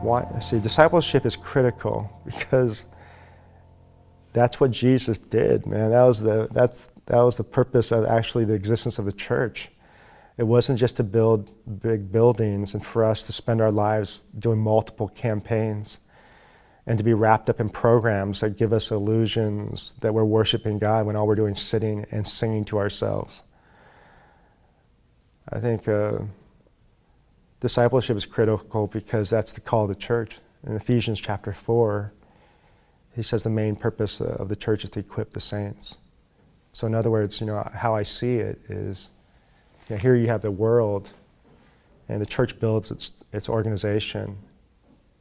Why? See, discipleship is critical because that's what Jesus did, man. That was the purpose of actually the existence of the church. It wasn't just to build big buildings and for us to spend our lives doing multiple campaigns and to be wrapped up in programs that give us illusions that we're worshiping God when all we're doing is sitting and singing to ourselves. I think discipleship is critical because that's the call of the church. In Ephesians chapter 4, he says the main purpose of the church is to equip the saints. So in other words, how I see it is, here you have the world, and the church builds its organization,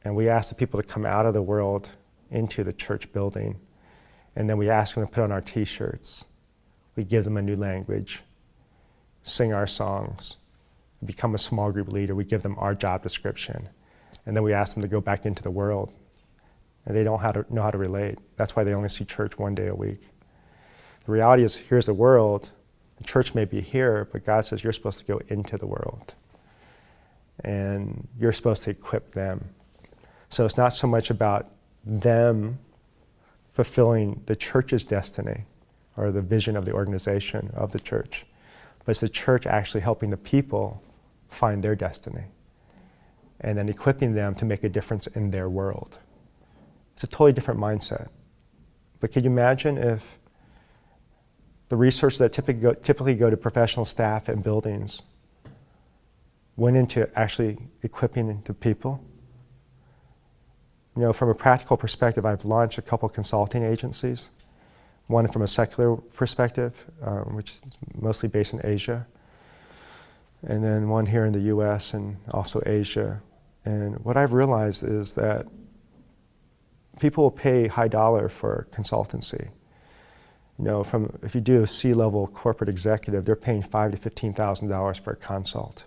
and we ask the people to come out of the world into the church building, and then we ask them to put on our t-shirts. We give them a new language, sing our songs, become a small group leader. We give them our job description, and then we ask them to go back into the world, and they don't know how to relate. That's why they only see church one day a week. The reality is, here's the world. The church may be here, but God says you're supposed to go into the world, and you're supposed to equip them. So it's not so much about them fulfilling the church's destiny or the vision of the organization of the church, but it's the church actually helping the people find their destiny and then equipping them to make a difference in their world. It's a totally different mindset. But could you imagine if the resources that typically go to professional staff and buildings went into actually equipping the people? From a practical perspective, I've launched a couple consulting agencies. One from a secular perspective, which is mostly based in Asia, and then one here in the US and also Asia. And what I've realized is that people will pay high dollar for consultancy. If you do a C-level corporate executive, they're paying $5,000 to $15,000 for a consult.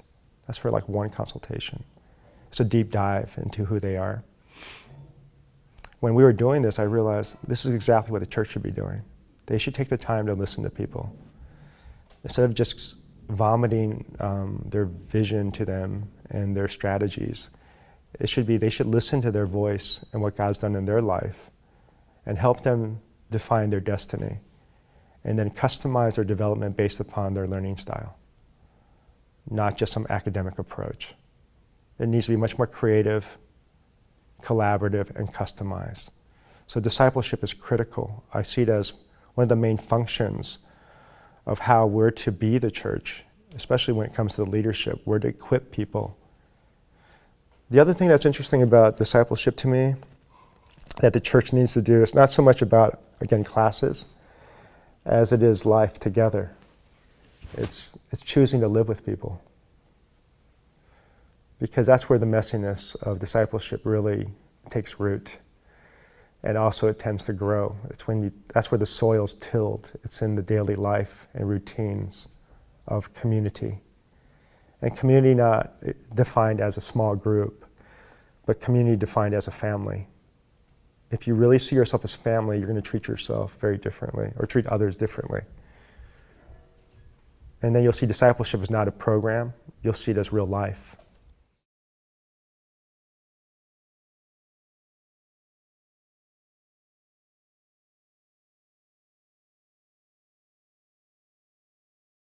That's for like one consultation. It's a deep dive into who they are. When we were doing this, I realized this is exactly what the church should be doing. They should take the time to listen to people. Instead of just vomiting their vision to them and their strategies, they should listen to their voice and what God's done in their life and help them define their destiny and then customize their development based upon their learning style, not just some academic approach. It needs to be much more creative, collaborative, and customized. So discipleship is critical. I see it as one of the main functions of how we're to be the church, especially when it comes to the leadership. We're to equip people. The other thing that's interesting about discipleship to me that the church needs to do is not so much about, again, classes, as it is life together. It's choosing to live with people. Because that's where the messiness of discipleship really takes root. And also it tends to grow. That's where the soil's tilled. It's in the daily life and routines of community. And community not defined as a small group, but community defined as a family. If you really see yourself as family, you're going to treat yourself very differently or treat others differently. And then you'll see discipleship is not a program. You'll see it as real life.